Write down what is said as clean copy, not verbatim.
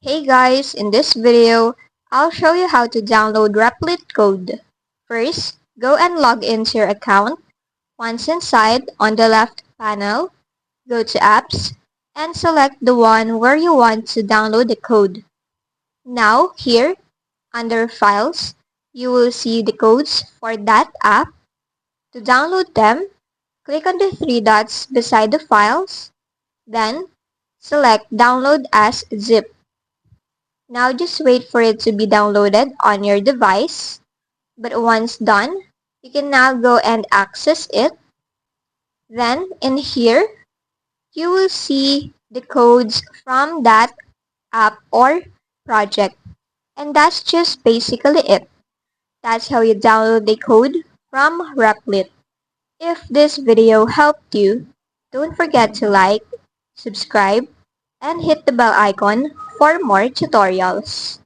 Hey guys, in this video, I'll show you how to download Replit code. First, go and log into your account. Once inside, on the left panel, go to Apps and select the one where you want to download the code. Now, here, under Files, you will see the codes for that app. To download them, click on the three dots beside the files, then select Download as zip. Now just wait for it to be downloaded on your device. But once done, you can now go and access it. Then in here, you will see the codes from that app or project. And that's just basically it. That's how you download the code from Replit. If this video helped you, don't forget to like, subscribe, and hit the bell icon for more tutorials.